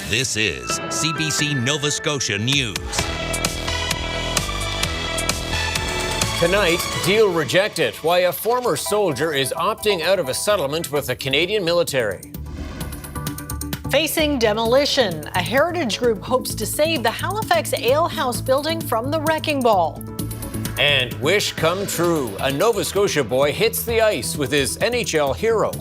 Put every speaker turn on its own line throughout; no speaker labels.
This is CBC Nova Scotia News.
Tonight, deal rejected. Why a former soldier is opting out of a settlement with the Canadian military.
Facing demolition, a heritage group hopes to save the Halifax Alehouse building from the wrecking ball.
And wish come true. A Nova Scotia boy hits the ice with his NHL hero.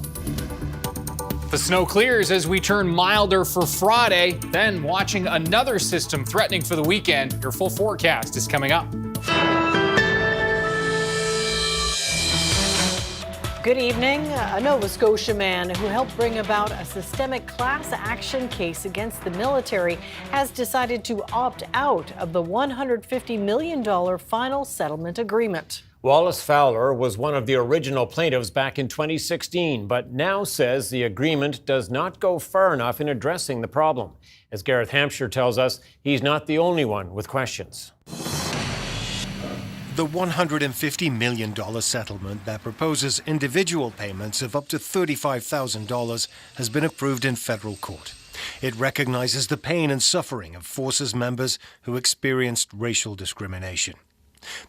The snow clears as we turn milder for Friday, then watching another system threatening for the weekend. Your full forecast is coming up.
Good evening. A Nova Scotia man who helped bring about a systemic class action case against the military has decided to opt out of the $150 million final settlement agreement.
Wallace Fowler was one of the original plaintiffs back in 2016, but now says the agreement does not go far enough in addressing the problem. As Gareth Hampshire tells us, he's not the only one with questions.
The $150 million settlement that proposes individual payments of up to $35,000 has been approved in federal court. It recognizes the pain and suffering of forces members who experienced racial discrimination.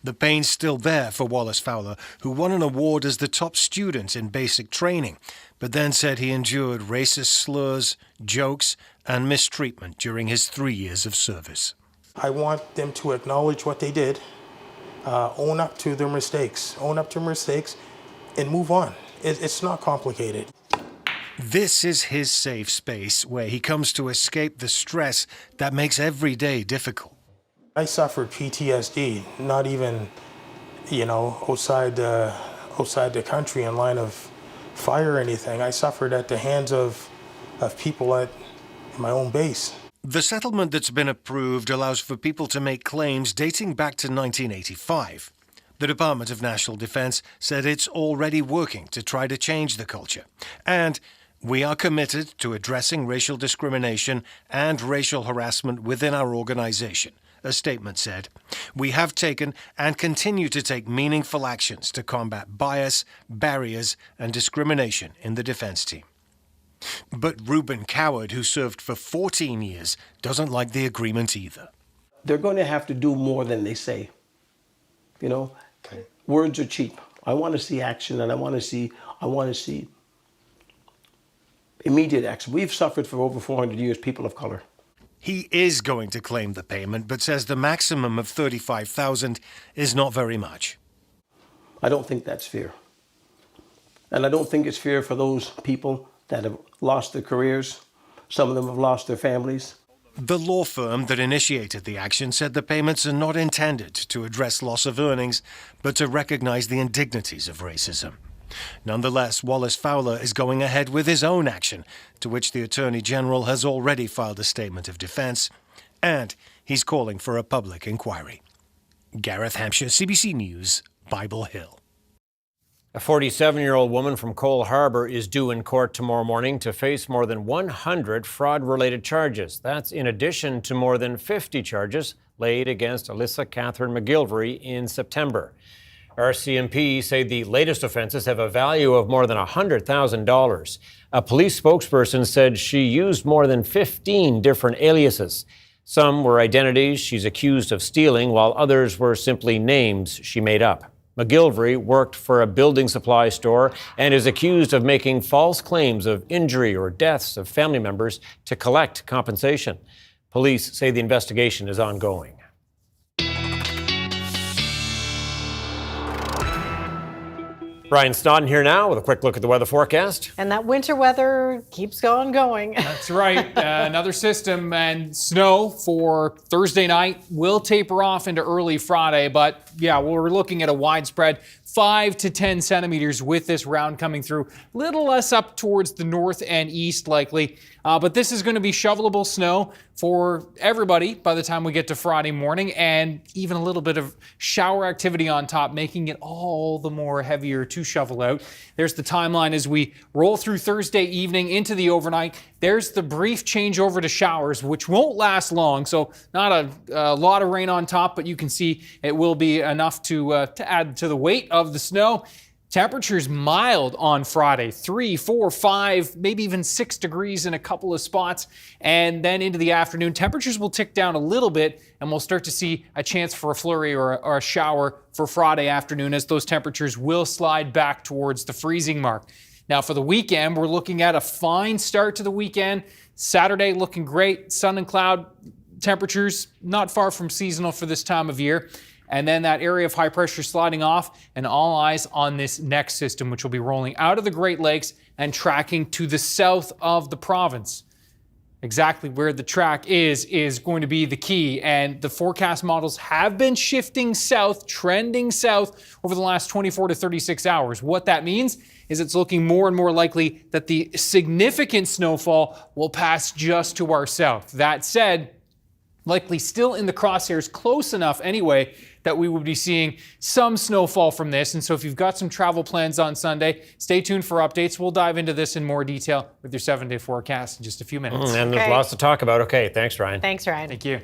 The pain's still there for Wallace Fowler, who won an award as the top student in basic training, but then said he endured racist slurs, jokes, and mistreatment during his 3 years of service.
I want them to acknowledge what they did, own up to their mistakes, and move on. It's not complicated.
This is his safe space where he comes to escape the stress that makes every day difficult.
I suffered PTSD, not even, outside the country in line of fire or anything. I suffered at the hands of people at my own base.
The settlement that's been approved allows for people to make claims dating back to 1985. The Department of National Defence said it's already working to try to change the culture. And we are committed to addressing racial discrimination and racial harassment within our organisation. A statement said, "We have taken and continue to take meaningful actions to combat bias, barriers and discrimination in the defence team." But Reuben Coward, who served for 14 years, doesn't like the agreement either.
They're going to have to do more than they say. Words are cheap. I want to see action, and I want to see immediate action. We've suffered for over 400 years, people of color.
He is going to claim the payment, but says the maximum of $35,000 is not very much.
I don't think that's fair. And I don't think it's fair for those people that have lost their careers. Some of them have lost their families.
The law firm that initiated the action said the payments are not intended to address loss of earnings, but to recognize the indignities of racism. Nonetheless, Wallace Fowler is going ahead with his own action, to which the Attorney General has already filed a statement of defense, and he's calling for a public inquiry. Gareth Hampshire, CBC News, Bible Hill.
A 47-year-old woman from Cole Harbour is due in court tomorrow morning to face more than 100 fraud-related charges. That's in addition to more than 50 charges laid against Alyssa Catherine McGilvery in September. RCMP say the latest offences have a value of more than $100,000. A police spokesperson said she used more than 15 different aliases. Some were identities she's accused of stealing, while others were simply names she made up. McGilvery worked for a building supply store and is accused of making false claims of injury or deaths of family members to collect compensation. Police say the investigation is ongoing. Ryan Snoddon here now with a quick look at the weather forecast.
And that winter weather keeps on going.
That's right. Another system and snow for Thursday night will taper off into early Friday. But yeah, we're looking at a widespread 5 to 10 centimeters with this round coming through. Little less up towards the north and east likely. But this is going to be shovelable snow for everybody by the time we get to Friday morning, and even a little bit of shower activity on top, making it all the more heavier to shovel out. There's the timeline as we roll through Thursday evening into the overnight. There's the brief changeover to showers, which won't last long. So not a lot of rain on top, but you can see it will be enough to add to the weight of the snow. Temperatures mild on Friday, 3, 4, 5, maybe even 6 degrees in a couple of spots. And then into the afternoon, temperatures will tick down a little bit, and we'll start to see a chance for a flurry or a shower for Friday afternoon as those temperatures will slide back towards the freezing mark. Now for the weekend, we're looking at a fine start to the weekend. Saturday looking great, sun and cloud temperatures, not far from seasonal for this time of year. And then that area of high pressure sliding off, and all eyes on this next system, which will be rolling out of the Great Lakes and tracking to the south of the province. Exactly where the track is going to be the key. And the forecast models have been shifting south, trending south over the last 24 to 36 hours. What that means is it's looking more and more likely that the significant snowfall will pass just to our south. That said, likely still in the crosshairs, close enough anyway that we would be seeing some snowfall from this. And so if you've got some travel plans on Sunday, stay tuned for updates. We'll dive into this in more detail with your 7-day forecast in just a few minutes.
And there's lots to talk about. Okay, thanks, Ryan.
Thanks, Ryan.
Thank you.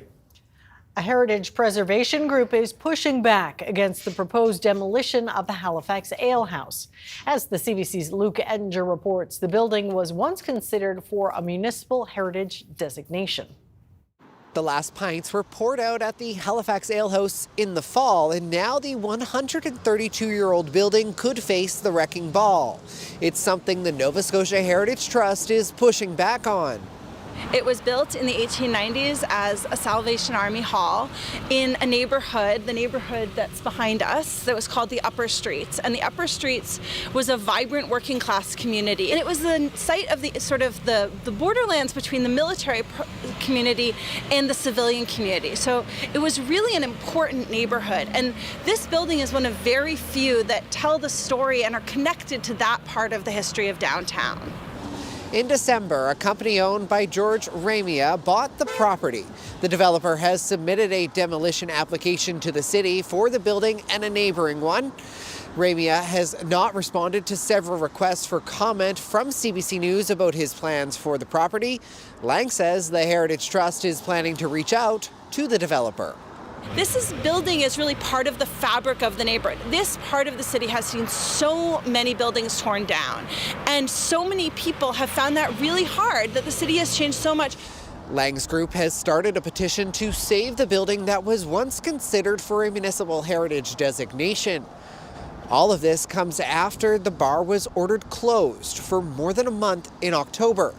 A heritage preservation group is pushing back against the proposed demolition of the Halifax Alehouse. As the CBC's Luke Ettinger reports, the building was once considered for a municipal heritage designation.
The last pints were poured out at the Halifax Alehouse in the fall, and now the 132-year-old building could face the wrecking ball. It's something the Nova Scotia Heritage Trust is pushing back on.
It was built in the 1890s as a Salvation Army hall in a neighborhood, the neighborhood that's behind us, that was called the Upper Streets. And the Upper Streets was a vibrant working class community. And it was the site of the sort of the borderlands between the military community and the civilian community. So it was really an important neighborhood. And this building is one of very few that tell the story and are connected to that part of the history of downtown.
In December, a company owned by George Ramia bought the property. The developer has submitted a demolition application to the city for the building and a neighboring one. Ramia has not responded to several requests for comment from CBC News about his plans for the property. Lang says the Heritage Trust is planning to reach out to the developer.
This building is really part of the fabric of the neighborhood. This part of the city has seen so many buildings torn down, and so many people have found that really hard, that the city has changed so much.
Lang's group has started a petition to save the building that was once considered for a municipal heritage designation. All of this comes after the bar was ordered closed for more than a month in October.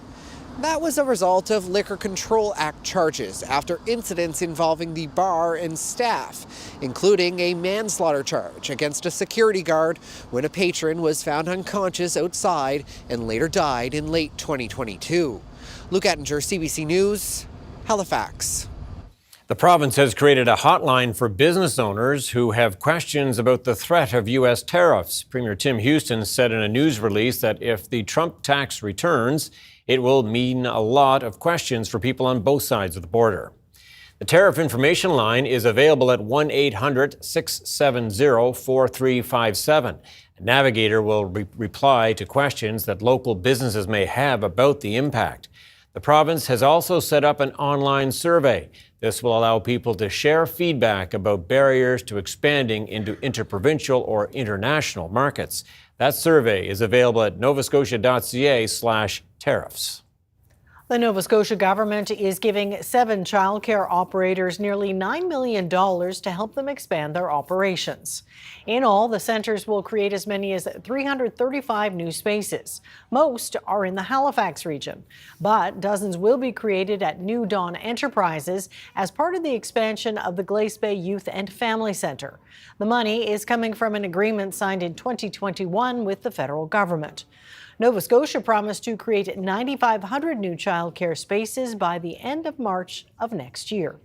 That was a result of Liquor Control Act charges after incidents involving the bar and staff, including a manslaughter charge against a security guard when a patron was found unconscious outside and later died in late 2022. Luke Ettinger, CBC News, Halifax.
The province has created a hotline for business owners who have questions about the threat of U.S. tariffs. Premier Tim Houston said in a news release that if the Trump tax returns, it will mean a lot of questions for people on both sides of the border. The tariff information line is available at 1-800-670-4357. A navigator will reply to questions that local businesses may have about the impact. The province has also set up an online survey. This will allow people to share feedback about barriers to expanding into interprovincial or international markets. That survey is available at novascotia.ca/tariffs.
The Nova Scotia government is giving 7 childcare operators nearly $9 million to help them expand their operations. In all, the centres will create as many as 335 new spaces. Most are in the Halifax region, but dozens will be created at New Dawn Enterprises as part of the expansion of the Glace Bay Youth and Family Centre. The money is coming from an agreement signed in 2021 with the federal government. Nova Scotia promised to create 9,500 new childcare spaces by the end of March of next year.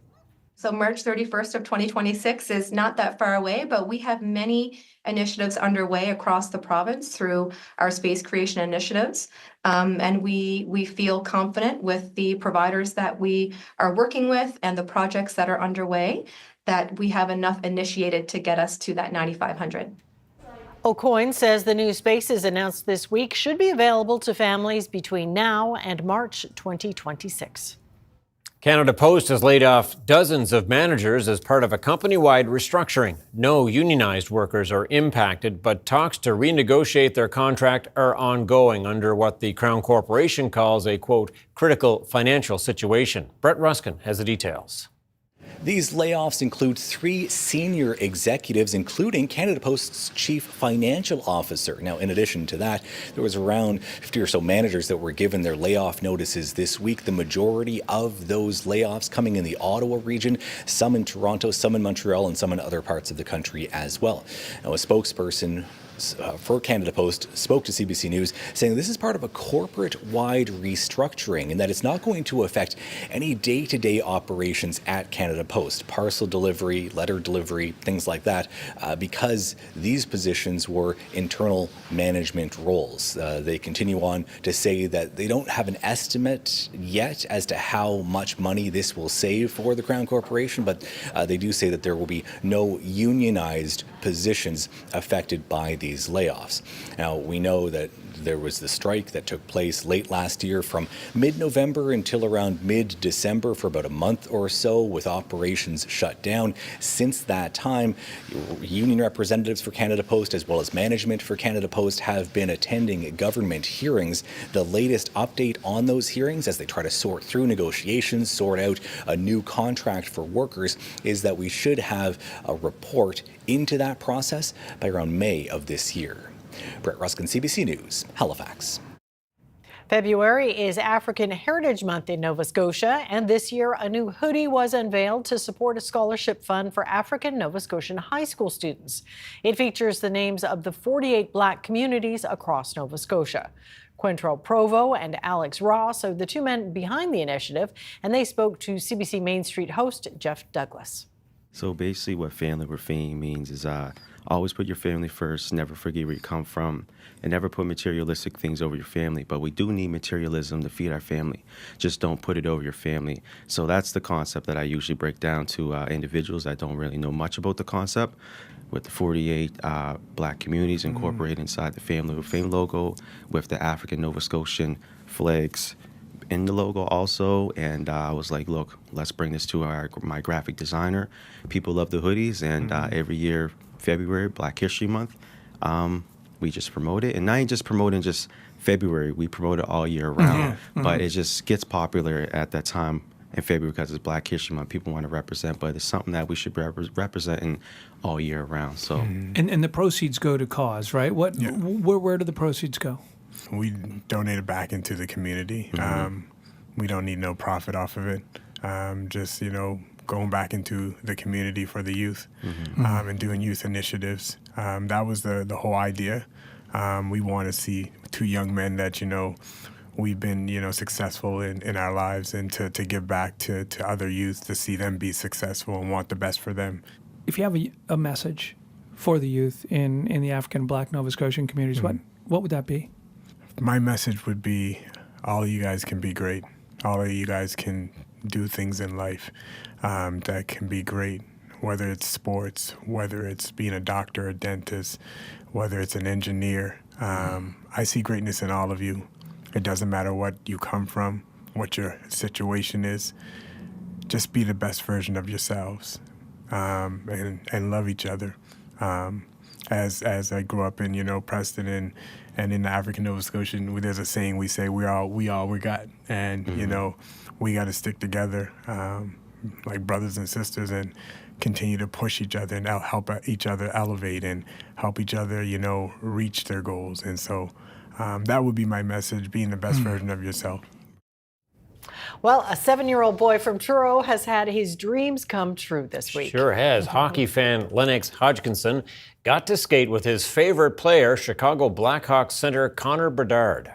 So March 31st of 2026 is not that far away, but we have many initiatives underway across the province through our space creation initiatives. And we feel confident with the providers that we are working with and the projects that are underway that we have enough initiated to get us to that 9,500.
Aucoin says the new spaces announced this week should be available to families between now and March 2026.
Canada Post has laid off dozens of managers as part of a company-wide restructuring. No unionized workers are impacted, but talks to renegotiate their contract are ongoing under what the Crown Corporation calls a, quote, critical financial situation. Brett Ruskin has the details.
These layoffs include 3 senior executives, including Canada Post's chief financial officer. Now, in addition to that, there was around 50 or so managers that were given their layoff notices this week. The majority of those layoffs coming in the Ottawa region, some in Toronto, some in Montreal, and some in other parts of the country as well. Now, a spokesperson for Canada Post spoke to CBC News saying this is part of a corporate-wide restructuring and that it's not going to affect any day-to-day operations at Canada Post, parcel delivery, letter delivery, things like that, because these positions were internal management roles. They continue on to say that they don't have an estimate yet as to how much money this will save for the Crown Corporation, but they do say that there will be no unionized positions affected by these layoffs. Now, we know that there was the strike that took place late last year from mid-November until around mid-December for about a month or so, with operations shut down. Since that time, union representatives for Canada Post as well as management for Canada Post have been attending government hearings. The latest update on those hearings, as they try to sort through negotiations, sort out a new contract for workers, is that we should have a report into that process by around May of this year. Brett Ruskin, CBC News, Halifax.
February is African Heritage Month in Nova Scotia, and this year a new hoodie was unveiled to support a scholarship fund for African Nova Scotian high school students. It features the names of the 48 Black communities across Nova Scotia. Quintrell Provo and Alex Ross are the 2 men behind the initiative, and they spoke to CBC Main Street host Jeff Douglas.
So basically what Family Over Fame means is always put your family first, never forget where you come from, and never put materialistic things over your family. But we do need materialism to feed our family. Just don't put it over your family. So that's the concept that I usually break down to individuals that don't really know much about the concept, with the 48 Black communities incorporated inside the Family Over Fame logo, with the African Nova Scotian flags in the logo also. And I was like, look, let's bring this to my graphic designer. People love the hoodies, and every year, February, Black History Month, we just promote it. And not just promoting just February, we promote it all year round. But it just gets popular at that time in February because it's Black History Month. People want to represent, but it's something that we should be representing all year round. So,
and the proceeds go to cause, right? Where do the proceeds go?
We donate it back into the community. We don't need no profit off of it. Just, going back into the community for the youth and doing youth initiatives. That was the whole idea. We want to see 2 young men that, we've been, successful in our lives, and to give back to other youth, to see them be successful and want the best for them.
If you have a message for the youth in the African Black Nova Scotian communities, what would that be?
My message would be, all of you guys can be great. All of you guys can do things in life that can be great, whether it's sports, whether it's being a doctor, a dentist, whether it's an engineer. I see greatness in all of you. It doesn't matter what you come from, what your situation is. Just be the best version of yourselves, and love each other. As I grew up in, Preston and in the African Nova Scotian, there's a saying we say, we all we got. And, we got to stick together like brothers and sisters and continue to push each other and help each other elevate and help each other, reach their goals. And so that would be my message, being the best version of yourself.
Well, a 7-year-old boy from Truro has had his dreams come true this week.
Sure has. Hockey fan Lennox Hodgkinson got to skate with his favorite player, Chicago Blackhawks center Connor Bedard.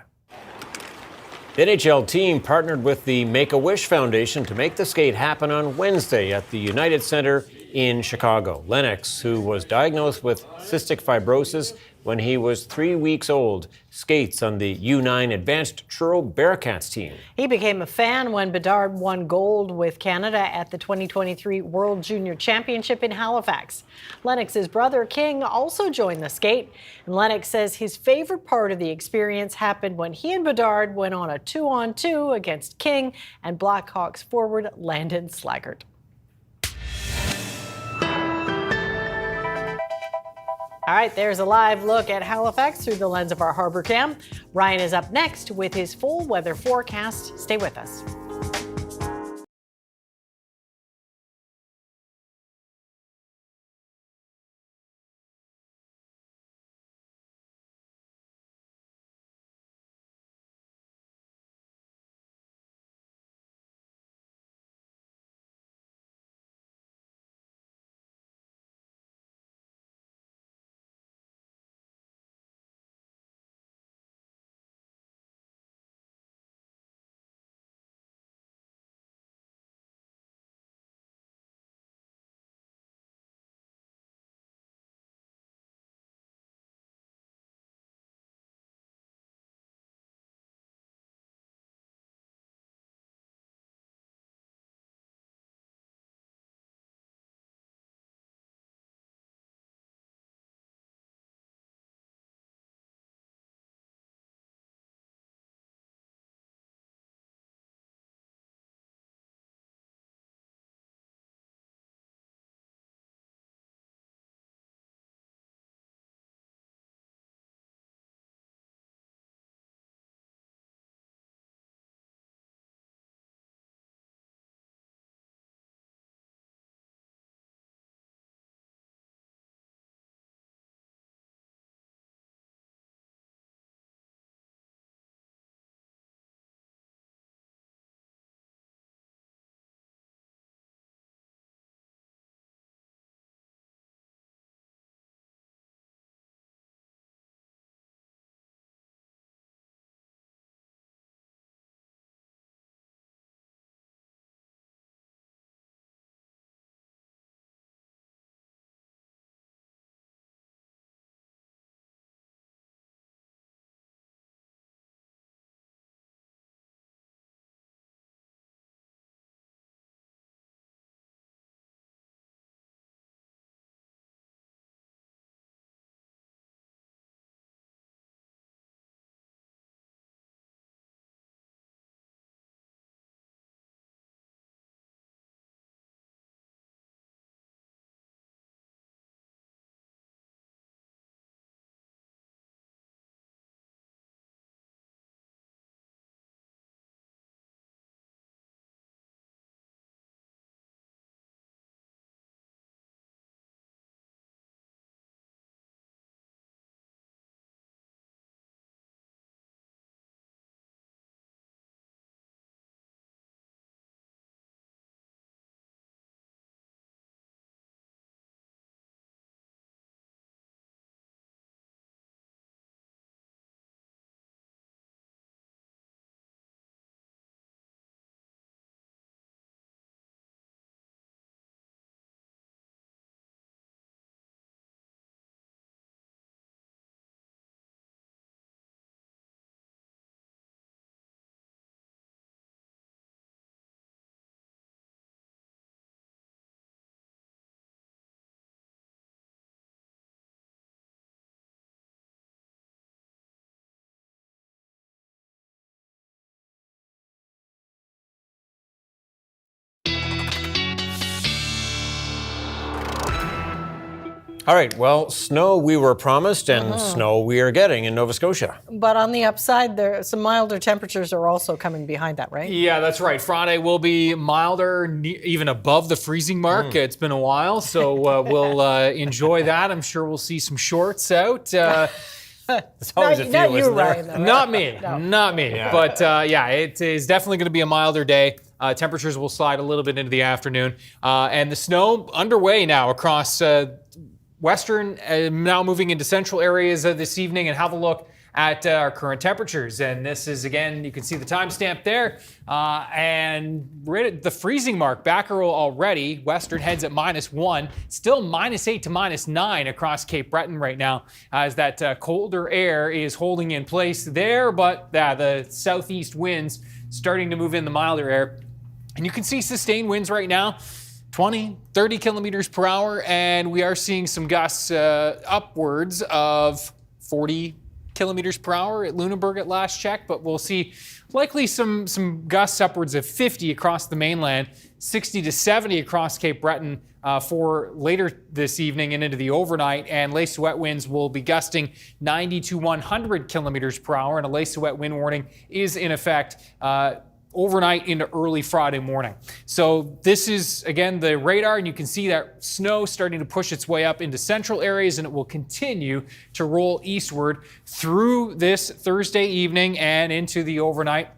The NHL team partnered with the Make-A-Wish Foundation to make the skate happen on Wednesday at the United Center in Chicago. Lennox, who was diagnosed with cystic fibrosis when he was 3 weeks old, skates on the U9 Advanced Truro Bearcats team.
He became a fan when Bedard won gold with Canada at the 2023 World Junior Championship in Halifax. Lennox's brother King also joined the skate, and Lennox says his favorite part of the experience happened when he and Bedard went on a 2-on-2 against King and Blackhawks forward Landon Slaggart. All right, there's a live look at Halifax through the lens of our Harbour Cam. Ryan is up next with his full weather forecast. Stay with us.
All right, well, snow we were promised and snow we are getting in Nova Scotia.
But on the upside, there some milder temperatures are also coming behind that, right?
Yeah, that's right. Friday will be milder, even above the freezing mark. It's been a while, so we'll enjoy that. I'm sure we'll see some shorts out.
There's always a few,
not you,
isn't there?
Ryan, though, right?
Not me,
No.
not me.
Yeah.
But yeah, it is definitely going to be a milder day. Temperatures will slide a little bit into the afternoon. And the snow underway now across western, now moving into central areas this evening. And have a look at our current temperatures. And this is, again, you can see the timestamp there. And right at the freezing mark, Backerel already. Western heads at -1, still -8 to -9 across Cape Breton right now, as that colder air is holding in place there. But the southeast winds starting to move in the milder air. And you can see sustained winds right now, 20, 30 kilometers per hour, and we are seeing some gusts upwards of 40 kilometers per hour at Lunenburg at last check, but we'll see likely some gusts upwards of 50 across the mainland, 60 to 70 across Cape Breton for later this evening and into the overnight, and lace wet winds will be gusting 90 to 100 kilometers per hour, and a lace wet wind warning is in effect overnight into early Friday morning. So this is, again, the radar, and you can see that snow starting to push its way up into central areas, and it will continue to roll eastward through this Thursday evening and into the overnight.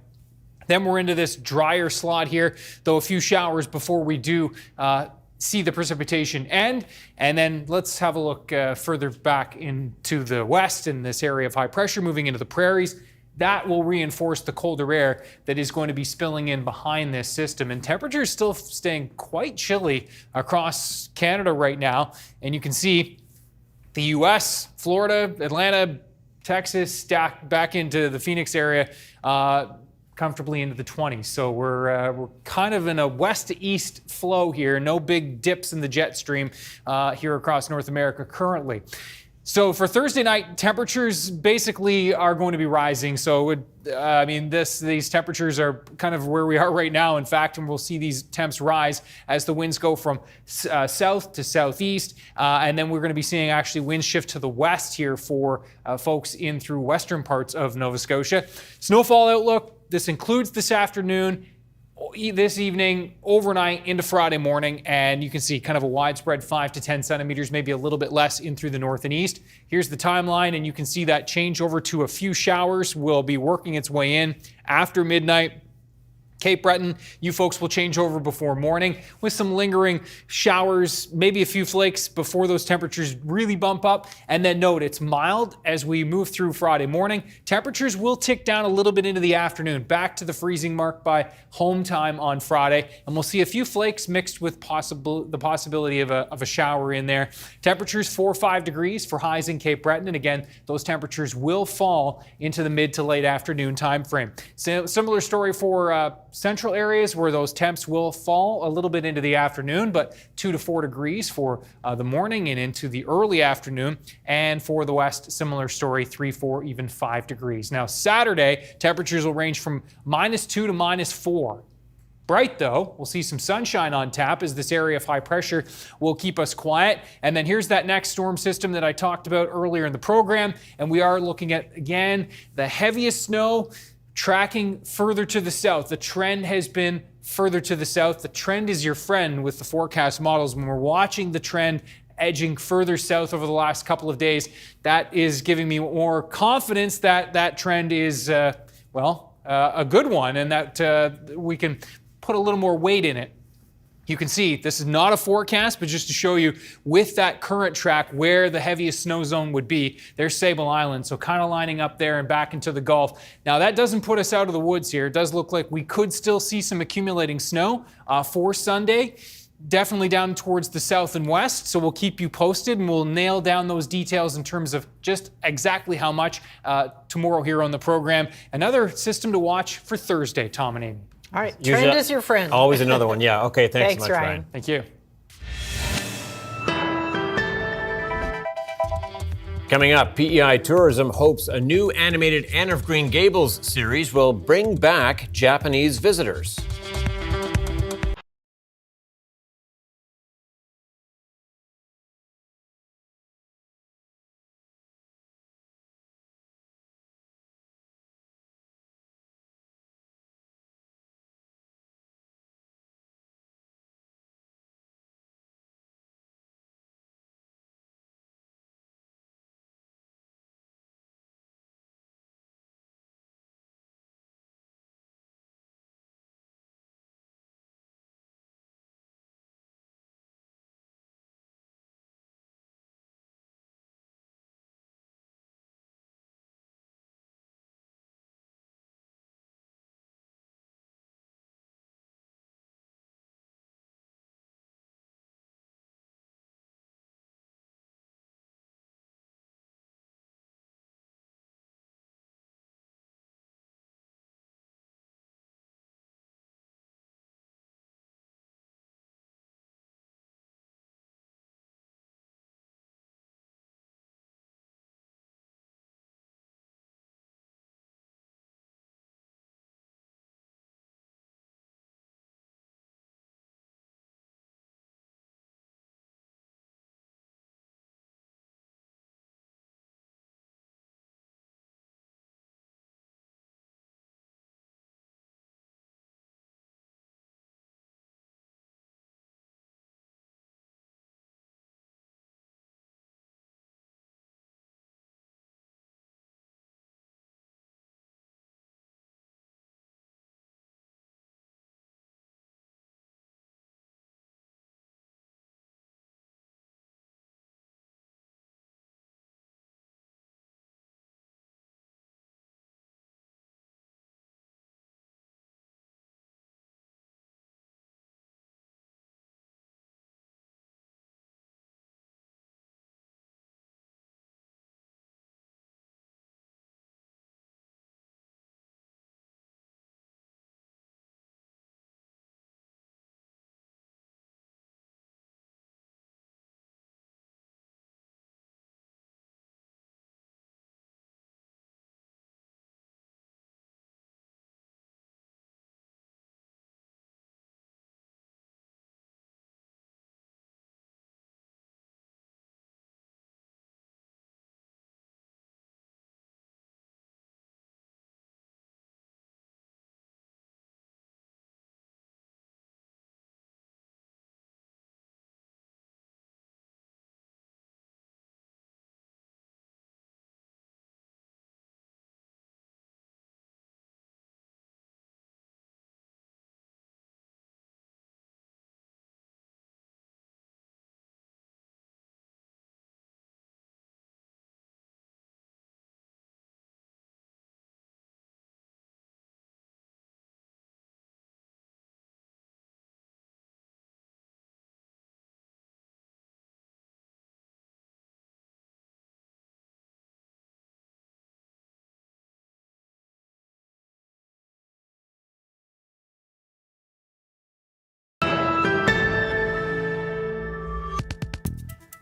Then we're into this drier slot here, though a few showers before we do see the precipitation end. And then let's have a look further back into the west in this area of high pressure, moving into the prairies. That will reinforce the colder air that is going to be spilling in behind this system. And temperatures still staying quite chilly across Canada right now. And you can see the U.S., Florida, Atlanta, Texas stacked back into the Phoenix area comfortably into the 20s. So we're kind of in a west to east flow here. No big dips in the jet stream here across North America currently. So for Thursday night, temperatures basically are going to be rising. So these temperatures are kind of where we are right now, in fact, and we'll see these temps rise as the winds go from south to southeast. And then we're going to be seeing actually winds shift to the west here for folks in through western parts of Nova Scotia. Snowfall outlook, this includes this afternoon, this evening, overnight into Friday morning, and you can see kind of a widespread 5 to 10 centimeters, maybe a little bit less in through the north and east. Here's the timeline, and you can see that change over to a few showers will be working its way in after midnight. Cape Breton, you folks will change over before morning with some lingering showers, maybe a few flakes before those temperatures really bump up. And then note, it's mild as we move through Friday morning. Temperatures will tick down a little bit into the afternoon, back to the freezing mark by home time on Friday. And we'll see a few flakes mixed with the possibility of a shower in there. Temperatures 4 or 5 degrees for highs in Cape Breton. And again, those temperatures will fall into the mid to late afternoon time frame. So, similar story for central areas where those temps will fall a little bit into the afternoon, but 2 to 4 degrees for the morning and into the early afternoon. And for the west, similar story, 3, 4, even 5 degrees. Now, Saturday, temperatures will range from -2 to -4. Bright though, we'll see some sunshine on tap as this area of high pressure will keep us quiet. And then here's that next storm system that I talked about earlier in the program. And we are looking at, again, the heaviest snow tracking further to the south. The trend has been further to the south. The trend is your friend with the forecast models. When we're watching the trend edging further south over the last couple of days, that is giving me more confidence that that trend is, a good one, and that we can put a little more weight in it. You can see this is not a forecast, but just to show you with that current track where the heaviest snow zone would be. There's Sable Island, so kind of lining up there and back into the Gulf. Now that doesn't put us out of the woods here. It does look like we could still see some accumulating snow for Sunday. Definitely down towards the south and west, so we'll keep you posted and we'll nail down those details in terms of just exactly how much tomorrow here on the program. Another system to watch for Thursday, Tom and Amy.
All right, trend is your friend.
Always another one, yeah. Okay, thanks so much,
Ryan.
Thank you.
Coming up, PEI Tourism hopes a new animated Anne of Green Gables series will bring back Japanese visitors.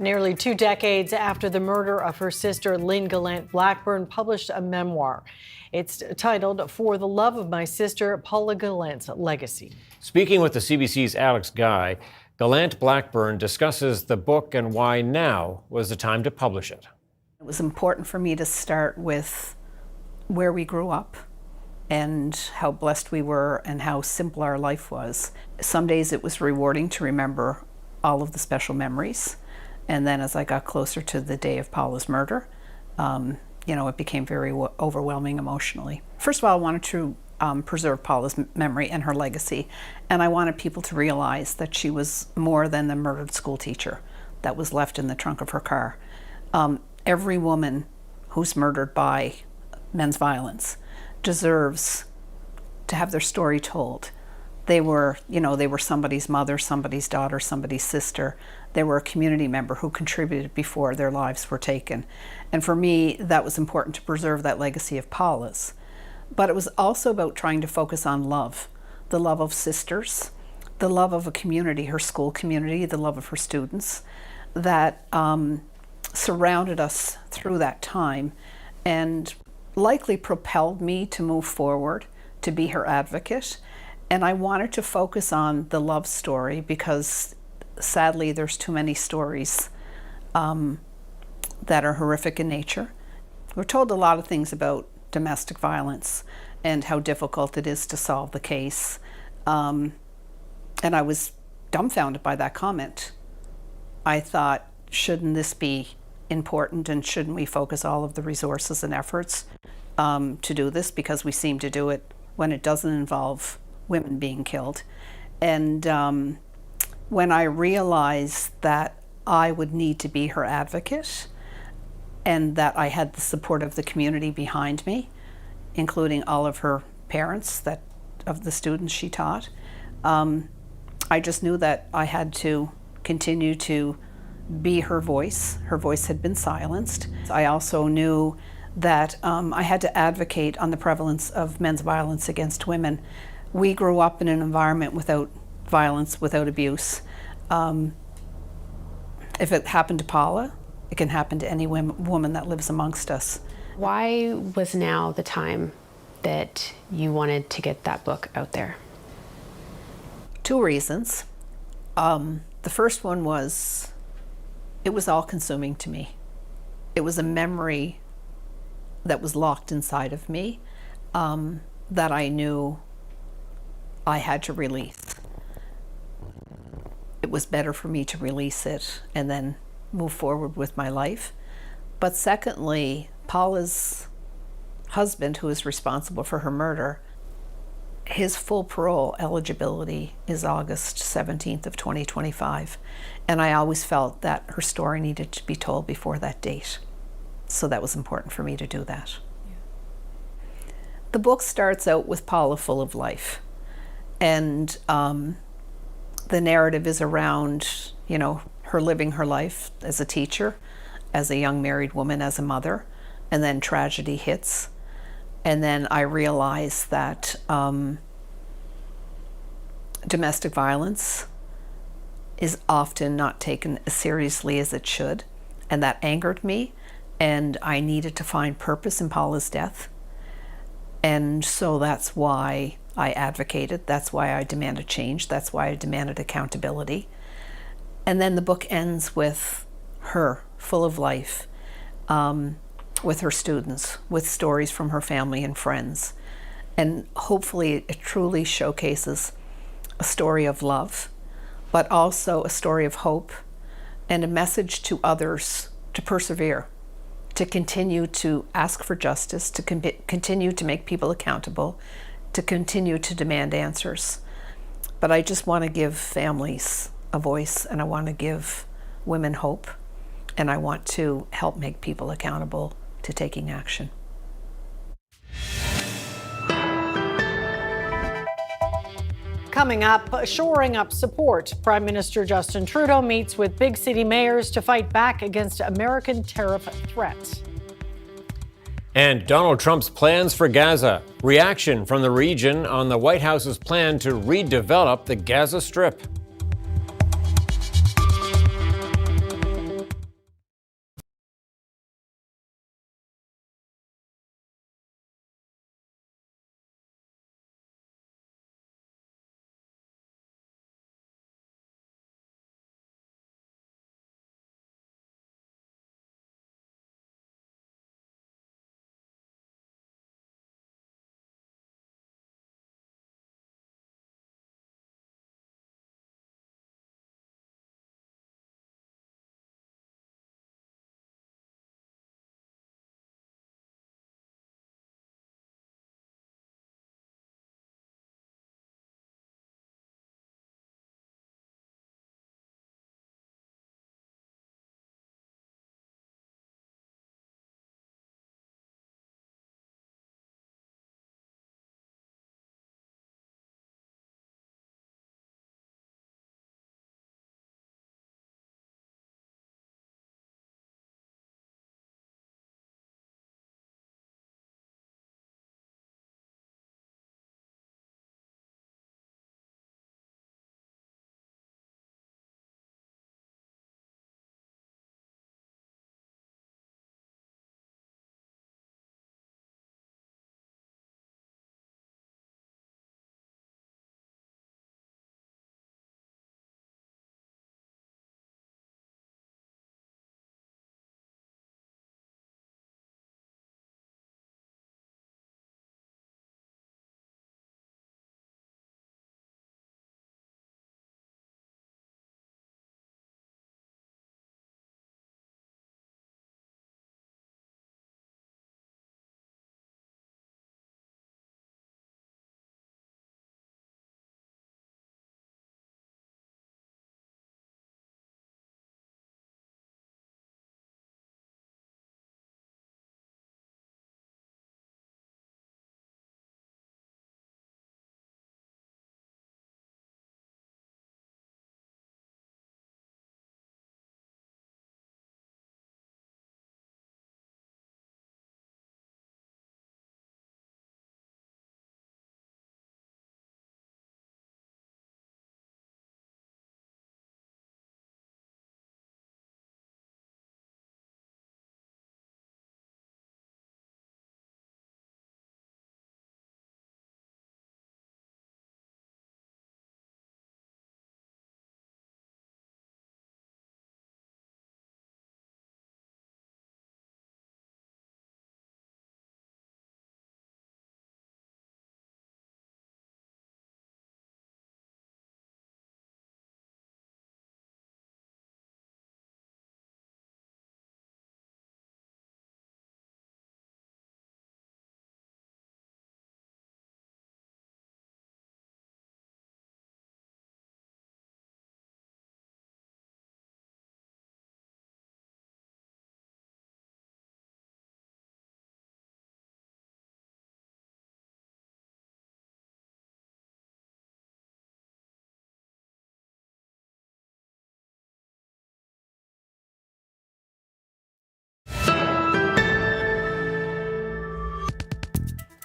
Nearly 2 decades after the murder of her sister, Lynn Gallant Blackburn published a memoir. It's titled For the Love of My Sister, Paula Gallant's Legacy.
Speaking with the CBC's Alex Guy, Gallant Blackburn discusses the book and why now was the time to publish it.
It was important for me to start with where we grew up and how blessed we were and how simple our life was. Some days it was rewarding to remember all of the special memories. And then as I got closer to the day of Paula's murder, it became very overwhelming emotionally. First of all, I wanted to preserve Paula's memory and her legacy. And I wanted people to realize that she was more than the murdered school teacher that was left in the trunk of her car. Every woman who's murdered by men's violence deserves to have their story told. They were somebody's mother, somebody's daughter, somebody's sister. They were a community member who contributed before their lives were taken. And for me, that was important to preserve that legacy of Paula's. But it was also about trying to focus on love, the love of sisters, the love of a community, her school community, the love of her students, that surrounded us through that time and likely propelled me to move forward, to be her advocate. And I wanted to focus on the love story because sadly there's too many stories that are horrific in nature. We're told a lot of things about domestic violence and how difficult it is to solve the case. And I was dumbfounded by that comment. I thought, shouldn't this be important and shouldn't we focus all of the resources and efforts to do this, because we seem to do it when it doesn't involve women being killed. And when I realized that I would need to be her advocate and that I had the support of the community behind me, including all of her parents of the students she taught, I just knew that I had to continue to be her voice. Her voice had been silenced. I also knew that I had to advocate on the prevalence of men's violence against women. We grew up in an environment without violence, without abuse. If it happened to Paula, it can happen to any woman that lives amongst us.
Why was now the time that you wanted to get that book out there?
2 reasons. The first one was, it was all-consuming to me. It was a memory that was locked inside of me that I knew I had to release. It was better for me to release it and then move forward with my life. But secondly, Paula's husband, who is responsible for her murder, his full parole eligibility is August 17th of 2025. And I always felt that her story needed to be told before that date. So that was important for me to do that. Yeah. The book starts out with Paula full of life. And the narrative is around, her living her life as a teacher, as a young married woman, as a mother, and then tragedy hits. And then I realized that domestic violence is often not taken as seriously as it should. And that angered me. And I needed to find purpose in Paula's death. And so that's why I advocated. That's why I demanded change. That's why I demanded accountability. And then the book ends with her, full of life, with her students, with stories from her family and friends. And hopefully it truly showcases a story of love, but also a story of hope and a message to others to persevere, to continue to ask for justice, to continue to make people accountable, to continue to demand answers. But I just want to give families a voice, and I want to give women hope, and I want to help make people accountable to taking action.
Coming up, shoring up support. Prime Minister Justin Trudeau meets with big city mayors to fight back against American tariff threats.
And Donald Trump's plans for Gaza. Reaction from the region on the White House's plan to redevelop the Gaza Strip.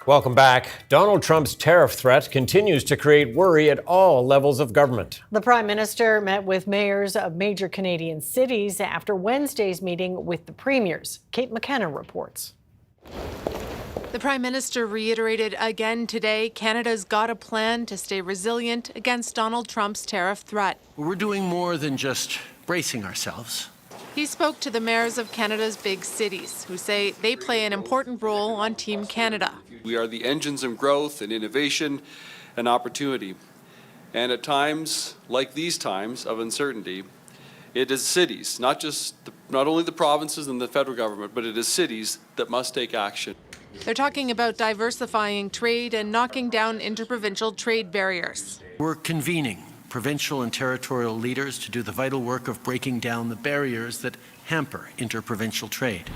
Welcome back. Donald Trump's tariff threat continues to create worry at all levels of government.
The Prime Minister met with mayors of major Canadian cities after Wednesday's meeting with the premiers. Kate McKenna reports.
The Prime Minister reiterated again today Canada's got a plan to stay resilient against Donald Trump's tariff threat.
We're doing more than just bracing ourselves.
He spoke to the mayors of Canada's big cities, who say they play an important role on Team Canada.
We are the engines of growth and innovation and opportunity. And at times, like these times of uncertainty, it is cities, not only the provinces and the federal government, but it is cities that must take action.
They're talking about diversifying trade and knocking down interprovincial trade barriers.
We're convening provincial and territorial leaders to do the vital work of breaking down the barriers that hamper interprovincial trade.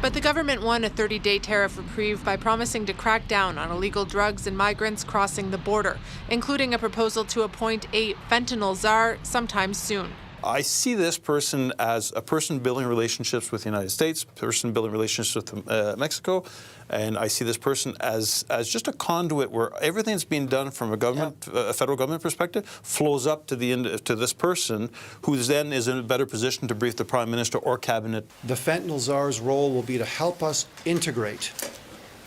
But the government won a 30-day tariff reprieve by promising to crack down on illegal drugs and migrants crossing the border, including a proposal to appoint a fentanyl czar sometime soon.
I see this person as a person building relationships with the United States, a person building relationships with Mexico, and I see this person as just a conduit where everything that's being done from a government, a federal government perspective, flows up to this person, who then is in a better position to brief the Prime Minister or Cabinet.
The fentanyl czar's role will be to help us integrate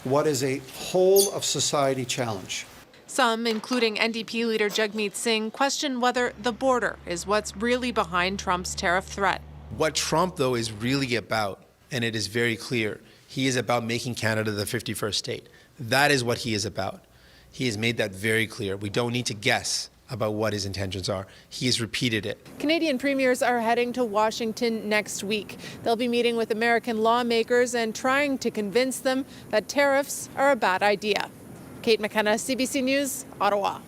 what is a whole of society challenge.
Some, including NDP leader Jagmeet Singh, question whether the border is what's really behind Trump's tariff threat.
What Trump, though, is really about, and it is very clear, he is about making Canada the 51st state. That is what he is about. He has made that very clear. We don't need to guess about what his intentions are. He has repeated it.
Canadian premiers are heading to Washington next week. They'll be meeting with American lawmakers and trying to convince them that tariffs are a bad idea. Kate McKenna, CBC News, Ottawa.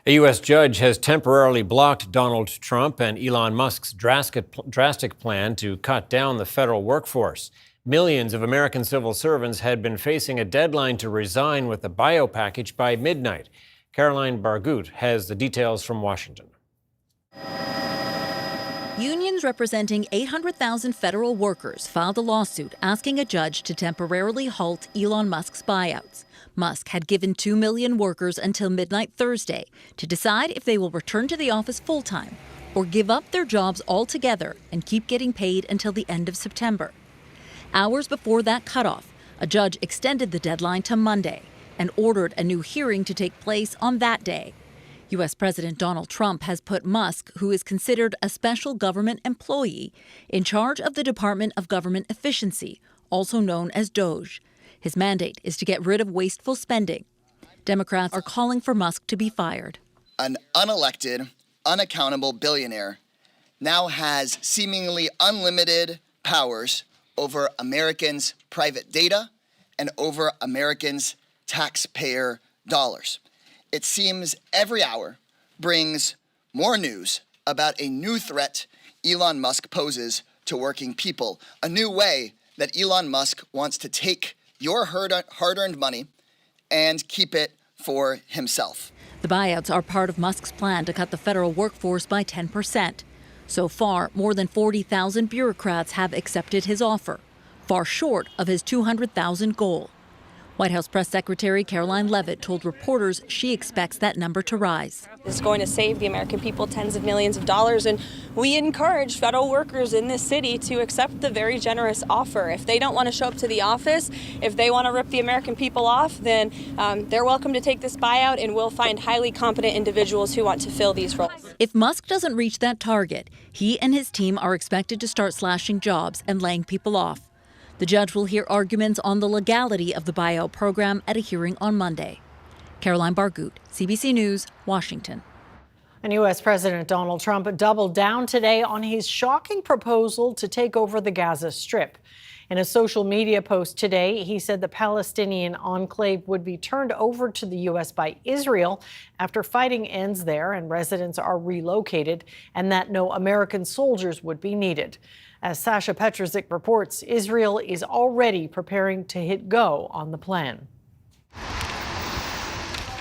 A U.S. judge has temporarily blocked Donald Trump and Elon Musk's drastic plan to cut down the federal workforce. Millions of American civil servants had been facing a deadline to resign with the bio package by midnight. Caroline Bargut has the details from Washington.
Unions representing 800,000 federal workers filed a lawsuit asking a judge to temporarily halt Elon Musk's buyouts. Musk had given 2 million workers until midnight Thursday to decide if they will return to the office full-time or give up their jobs altogether and keep getting paid until the end of September. Hours before that cutoff, a judge extended the deadline to Monday and ordered a new hearing to take place on that day. U.S. President Donald Trump has put Musk, who is considered a special government employee, in charge of the Department of Government Efficiency, also known as DOGE. His mandate is to get rid of wasteful spending. Democrats are calling for Musk to be fired.
An unelected, unaccountable billionaire now has seemingly unlimited powers over Americans' private data and over Americans' taxpayer dollars. It seems every hour brings more news about a new threat Elon Musk poses to working people, a new way that Elon Musk wants to take your hard-earned money and keep it for himself.
The buyouts are part of Musk's plan to cut the federal workforce by 10%. So far, more than 40,000 bureaucrats have accepted his offer, far short of his 200,000 goal. White House Press Secretary Caroline Leavitt told reporters she expects that number to rise.
It's going to save the American people tens of millions of dollars, and we encourage federal workers in this city to accept the very generous offer. If they don't want to show up to the office, if they want to rip the American people off, then they're welcome to take this buyout, and we'll find highly competent individuals who want to fill these roles.
If Musk doesn't reach that target, he and his team are expected to start slashing jobs and laying people off. The judge will hear arguments on the legality of the buyout program at a hearing on Monday. Caroline Bargut, CBC News, Washington.
And U.S. President Donald Trump doubled down today on his shocking proposal to take over the Gaza Strip. In a social media post today, he said the Palestinian enclave would be turned over to the U.S. by Israel after fighting ends there and residents are relocated, and that no American soldiers would be needed. As Sasha Petrovic reports, Israel is already preparing to hit go on the plan.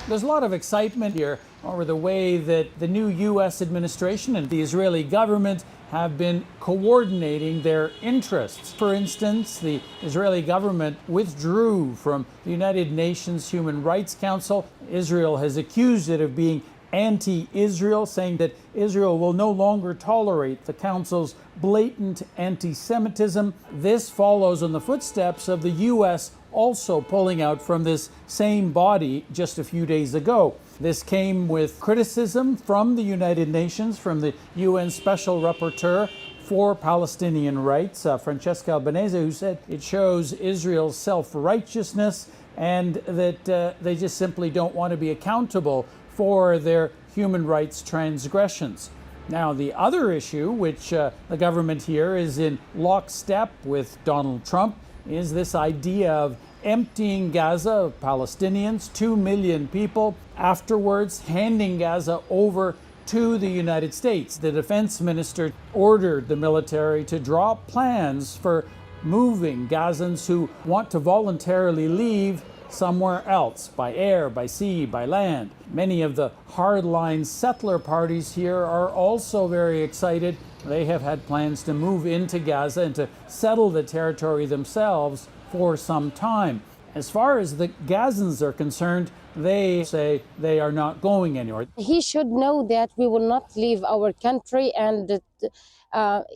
There's a lot of excitement here over the way that the new U.S. administration and the Israeli government
have been coordinating their interests. For instance, the Israeli government withdrew from the United Nations Human Rights Council. Israel has accused it of being anti-Israel, saying that Israel will no longer tolerate the Council's blatant anti-Semitism. This follows in the footsteps of the U.S. also pulling out from this same body just a few days ago. This came with criticism from the United Nations, from the UN Special Rapporteur for Palestinian Rights, Francesca Albanese, who said it shows Israel's self-righteousness and that they just simply don't want to be accountable for their human rights transgressions. Now, the other issue, which the government here is in lockstep with Donald Trump, is this idea of emptying Gaza of Palestinians, 2 million people, afterwards handing Gaza over to the United States. The defense minister ordered the military to draw up plans for moving Gazans who want to voluntarily leave somewhere else, by air, by sea, by land. Many of the hardline settler parties here are also very excited. They have had plans to move into Gaza and to settle the territory themselves for some time. As far as the Gazans are concerned, they say they are not going anywhere.
He should know that we will not leave our country, and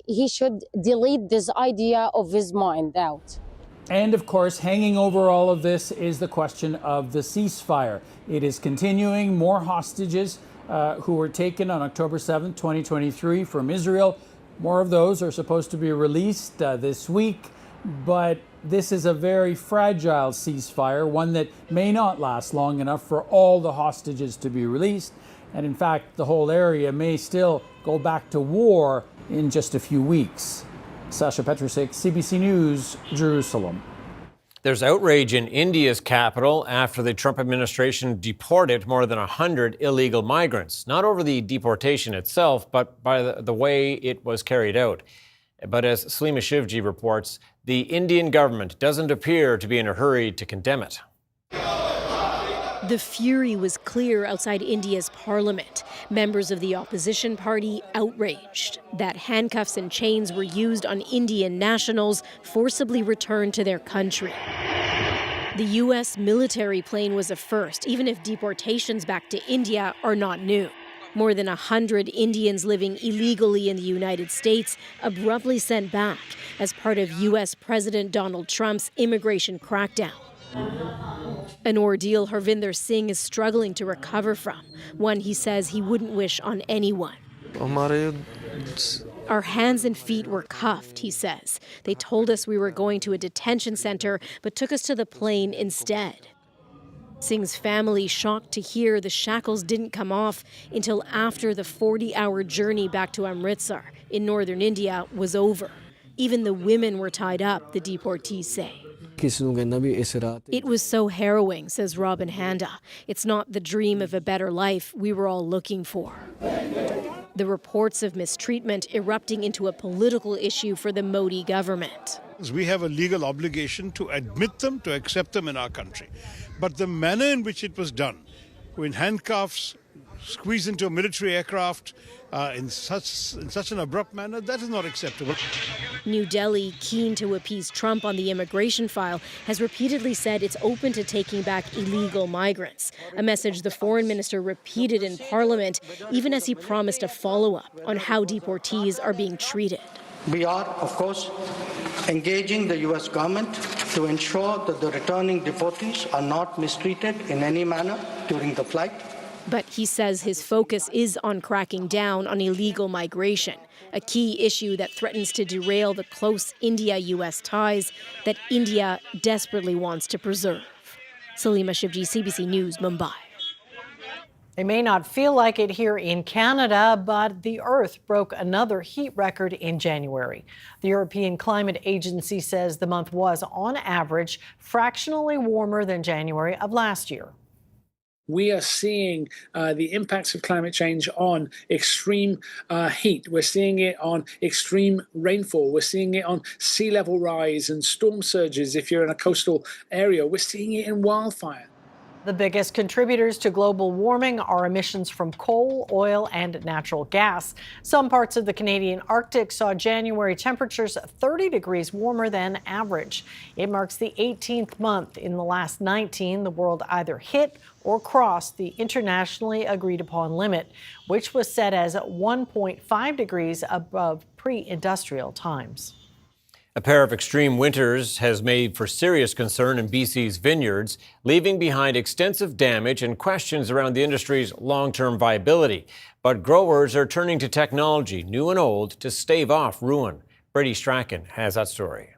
he should delete this idea of his mind out.
And of course, hanging over all of this is the question of the ceasefire. It is continuing. More hostages who were taken on October 7th, 2023 from Israel. More of those are supposed to be released this week, but this is a very fragile ceasefire, one that may not last long enough for all the hostages to be released. And in fact, the whole area may still go back to war in just a few weeks. Sasha Petrusik, CBC News, Jerusalem.
There's outrage in India's capital after the Trump administration deported more than 100 illegal migrants, not over the deportation itself, but by the way it was carried out. But as Salima Shivji reports, the Indian government doesn't appear to be in a hurry to condemn it.
The fury was clear outside India's parliament. Members of the opposition party outraged that handcuffs and chains were used on Indian nationals forcibly returned to their country. The U.S. military plane was a first, even if deportations back to India are not new. More than 100 Indians living illegally in the United States abruptly sent back as part of U.S. President Donald Trump's immigration crackdown. An ordeal Harvinder Singh is struggling to recover from, one he says he wouldn't wish on anyone. Our hands and feet were cuffed, he says. They told us we were going to a detention center, but took us to the plane instead. Singh's family shocked to hear the shackles didn't come off until after the 40-hour journey back to Amritsar in northern India was over. Even the women were tied up, the deportees say. It was so harrowing, says Robin Handa. It's not the dream of a better life we were all looking for. The reports of mistreatment erupting into a political issue for the Modi government.
We have a legal obligation to admit them, to accept them in our country. But the manner in which it was done, in handcuffs, squeezed into a military aircraft in such an abrupt manner, that is not acceptable.
New Delhi, keen to appease Trump on the immigration file, has repeatedly said it's open to taking back illegal migrants, a message the foreign minister repeated in Parliament, even as he promised a follow-up on how deportees are being treated.
We are, of course, engaging the U.S. government to ensure that the returning deportees are not mistreated in any manner during the flight.
But he says his focus is on cracking down on illegal migration, a key issue that threatens to derail the close India-U.S. ties that India desperately wants to preserve. Salima Shivji, CBC News, Mumbai.
It may not feel like it here in Canada, but the Earth broke another heat record in January. The European Climate Agency says the month was, on average, fractionally warmer than January of last year.
We are seeing the impacts of climate change on extreme heat. We're seeing it on extreme rainfall. We're seeing it on sea level rise and storm surges if you're in a coastal area. We're seeing it in wildfire.
The biggest contributors to global warming are emissions from coal, oil, and natural gas. Some parts of the Canadian Arctic saw January temperatures 30 degrees warmer than average. It marks the 18th month in the last 19 the world either hit or crossed the internationally agreed upon limit, which was set as 1.5 degrees above pre-industrial times.
A pair of extreme winters has made for serious concern in BC's vineyards, leaving behind extensive damage and questions around the industry's long-term viability. But growers are turning to technology, new and old, to stave off ruin. Brady Strachan has that story.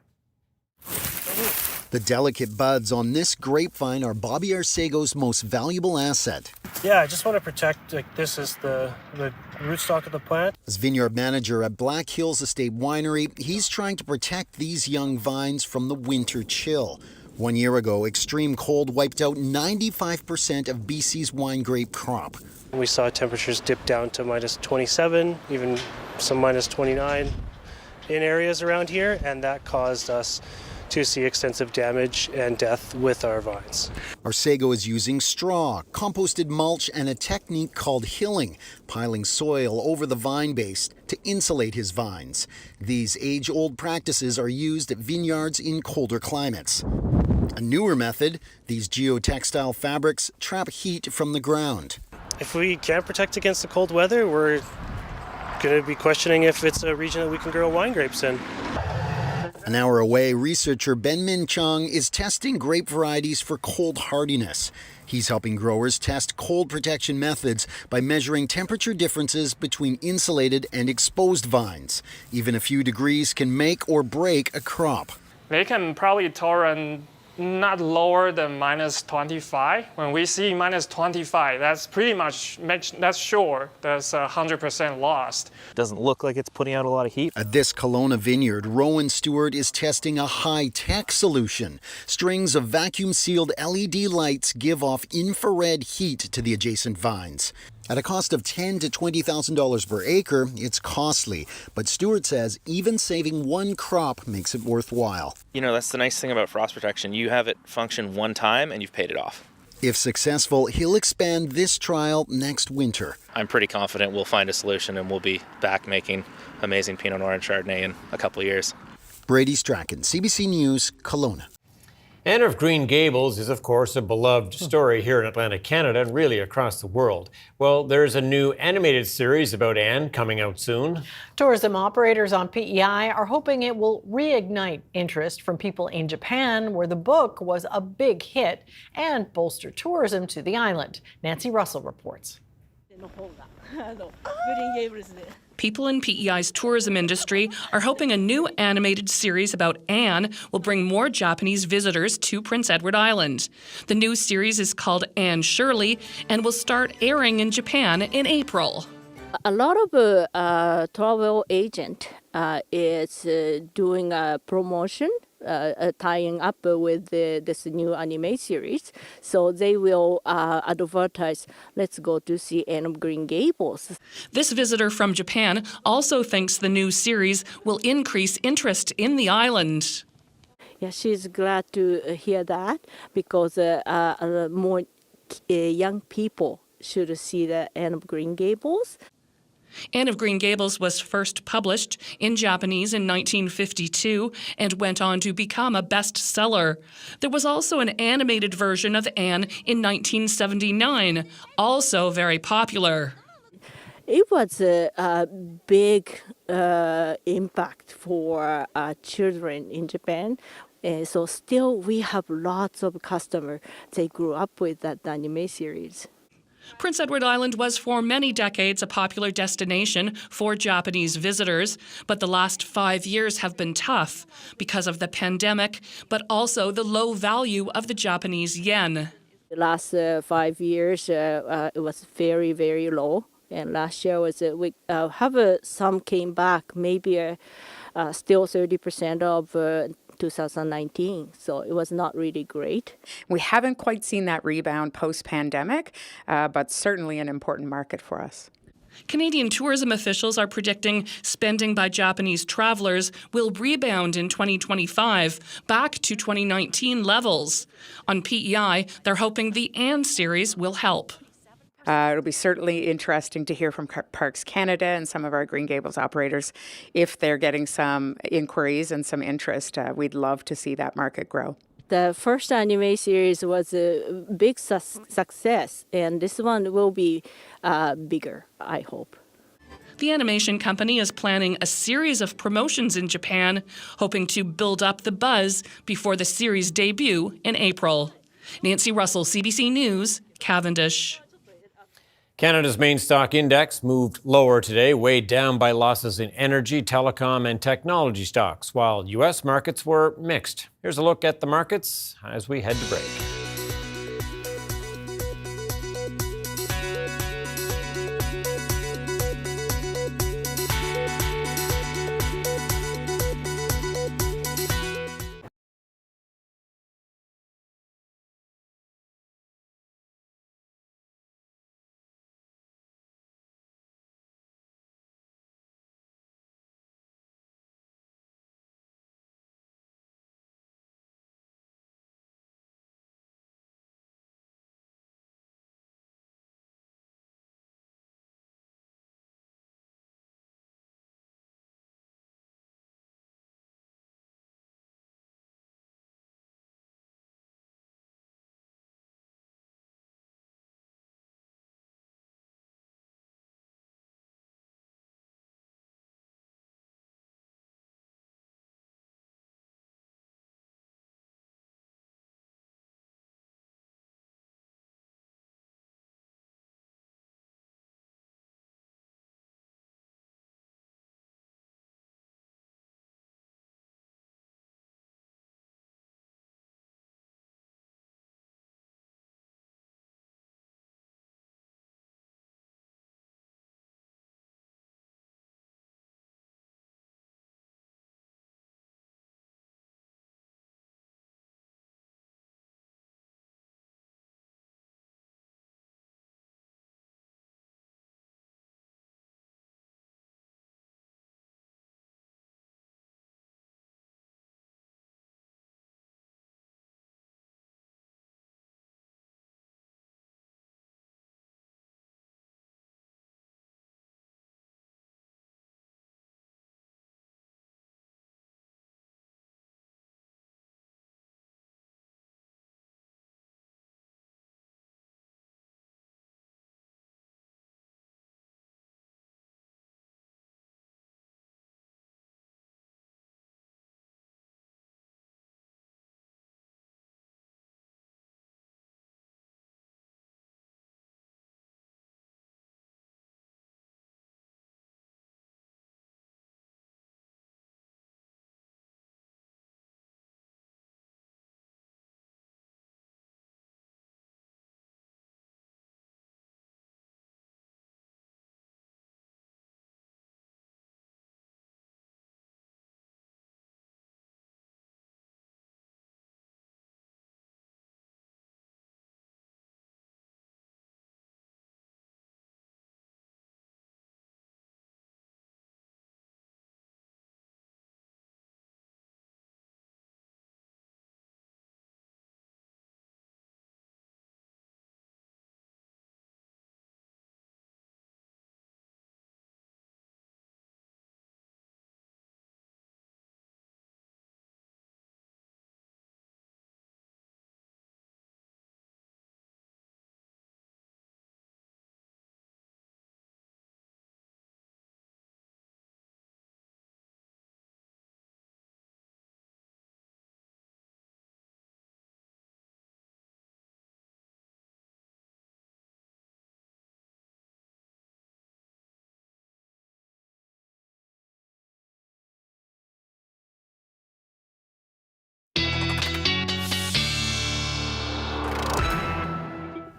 The delicate buds on this grapevine are Bobby Arcego's most valuable asset.
Yeah, I just want to protect, this is the rootstock of the plant.
As vineyard manager at Black Hills Estate Winery, he's trying to protect these young vines from the winter chill. 1 year ago, extreme cold wiped out 95% of BC's wine grape crop.
We saw temperatures dip down to minus 27, even some minus 29 in areas around here, and that caused us to see extensive damage and death with our vines.
Arcego is using straw, composted mulch, and a technique called hilling, piling soil over the vine base to insulate his vines. These age-old practices are used at vineyards in colder climates. A newer method, these geotextile fabrics trap heat from the ground.
If we can't protect against the cold weather, we're going to be questioning if it's a region that we can grow wine grapes in.
An hour away, researcher Ben Min Chung is testing grape varieties for cold hardiness. He's helping growers test cold protection methods by measuring temperature differences between insulated and exposed vines. Even a few degrees can make or break a crop.
They can probably tolerate not lower than minus 25. When we see minus 25, that's pretty much, that's sure that's 100% lost.
Doesn't look like it's putting out a lot of heat.
At this Kelowna vineyard, Rowan Stewart is testing a high-tech solution. Strings of vacuum-sealed LED lights give off infrared heat to the adjacent vines. At a cost of $10,000 to $20,000 per acre, it's costly. But Stewart says even saving one crop makes it worthwhile.
You know, that's the nice thing about frost protection. You have it function one time and you've paid it off.
If successful, he'll expand this trial next winter.
I'm pretty confident we'll find a solution and we'll be back making amazing Pinot Noir and Chardonnay in a couple of years.
Brady Strachan, CBC News, Kelowna.
Anne of Green Gables is, of course, a beloved story here in Atlantic Canada and really across the world. Well, there's a new animated series about Anne coming out soon.
Tourism operators on PEI are hoping it will reignite interest from people in Japan, where the book was a big hit, and bolster tourism to the island. Nancy Russell reports.
People in PEI's tourism industry are hoping a new animated series about Anne will bring more Japanese visitors to Prince Edward Island. The new series is called Anne Shirley and will start airing in Japan in April.
A lot of travel agent is doing a promotion, tying up with this new anime series. So they will advertise, let's go to see Anne of Green Gables.
This visitor from Japan also thinks the new series will increase interest in the island.
Yeah, she's glad to hear that because more young people should see the Anne of Green Gables.
Anne of Green Gables was first published in Japanese in 1952 and went on to become a bestseller. There was also an animated version of Anne in 1979, also very popular.
It was a big impact for children in Japan. So still we have lots of customers. They grew up with that anime series.
Prince Edward Island was for many decades a popular destination for Japanese visitors, but the last 5 years have been tough because of the pandemic, but also the low value of the Japanese yen.
The last 5 years, it was very, very low. And last year was we have some came back, maybe still 30% of 2019, so it was not really great.
We haven't quite seen that rebound post-pandemic, but certainly an important market for us.
Canadian tourism officials are predicting spending by Japanese travelers will rebound in 2025 back to 2019 levels. On PEI, they're hoping the AND series will help.
It'll be certainly interesting to hear from Parks Canada and some of our Green Gables operators if they're getting some inquiries and some interest. We'd love to see that market grow.
The first anime series was a big success, and this one will be bigger, I hope.
The animation company is planning a series of promotions in Japan, hoping to build up the buzz before the series debut in April. Nancy Russell, CBC News, Cavendish.
Canada's main stock index moved lower today, weighed down by losses in energy, telecom, and technology stocks, while U.S. markets were mixed. Here's a look at the markets as we head to break.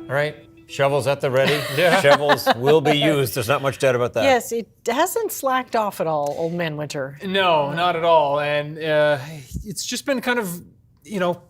All right, shovels at the ready. Shovels will be used. There's not much doubt about that.
Yes, it hasn't slacked off at all, Old Man Winter.
No, not at all. And it's just been kind of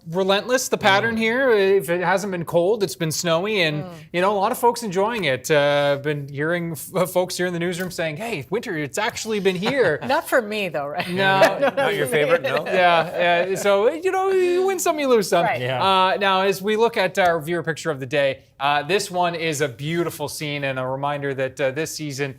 relentless, the pattern here. If it hasn't been cold, it's been snowy, and, a lot of folks enjoying it. I've been hearing folks here in the newsroom saying, hey, winter, it's actually been here.
Not for me, though, right?
No.
Not your favorite, no?
Yeah. So, you win some, you lose some.
Right.
Yeah.
Now, as we look at our viewer picture of the day, this one is a beautiful scene and a reminder that this season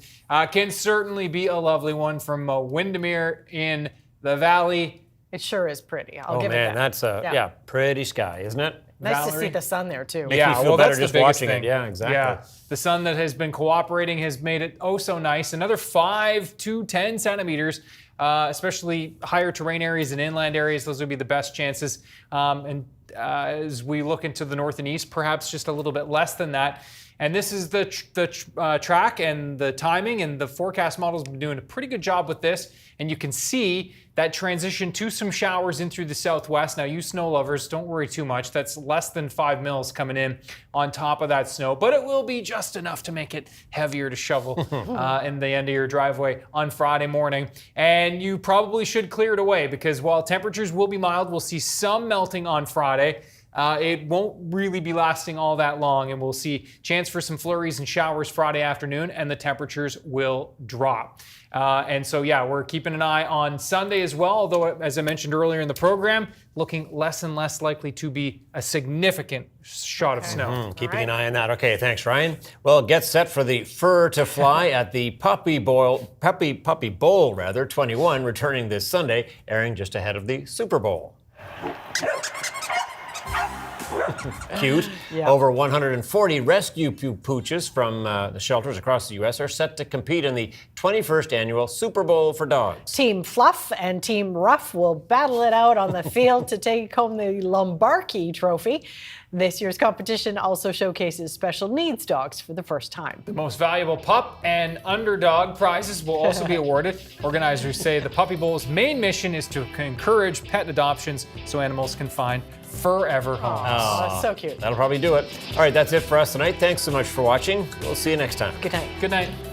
can certainly be a lovely one from Windermere in the Valley.
It sure is pretty. I'll give it
man,
that.
that's pretty sky, isn't it?
Nice to see the sun there, too.
Makes me feel better
that's
just
the biggest
watching
thing.
it. Yeah, exactly.
Yeah, the sun that has been cooperating has made it oh so nice. Another 5 to 10 centimeters, especially higher terrain areas and inland areas. Those would be the best chances. And as we look into the north and east, perhaps just a little bit less than that. And this is the track and the timing, and the forecast models have been doing a pretty good job with this. And you can see that transition to some showers in through the southwest. Now, you snow lovers, don't worry too much. That's less than 5 mils coming in on top of that snow, but it will be just enough to make it heavier to shovel in the end of your driveway on Friday morning. And you probably should clear it away, because while temperatures will be mild, we'll see some melting on Friday. It won't really be lasting all that long, and we'll see chance for some flurries and showers Friday afternoon, and the temperatures will drop. And so, we're keeping an eye on Sunday as well, although, as I mentioned earlier in the program, looking less and less likely to be a significant shot of snow.
Keeping an eye on that. Okay, thanks, Ryan. Well, get set for the Fur to Fly at the Puppy Bowl 21, returning this Sunday, airing just ahead of the Super Bowl. Cute.
Yeah.
Over 140 rescue pooches from the shelters across the U.S. are set to compete in the 21st annual Super Bowl for dogs.
Team Fluff and Team Ruff will battle it out on the field to take home the Lombardi Trophy. This year's competition also showcases special needs dogs for the first time.
The most valuable pup and underdog prizes will also be awarded. Organizers say the Puppy Bowl's main mission is to encourage pet adoptions so animals can find forever homes.
Oh, so cute.
That'll probably do it. All right, that's it for us tonight. Thanks so much for watching. We'll see you next time.
Good night.
Good night.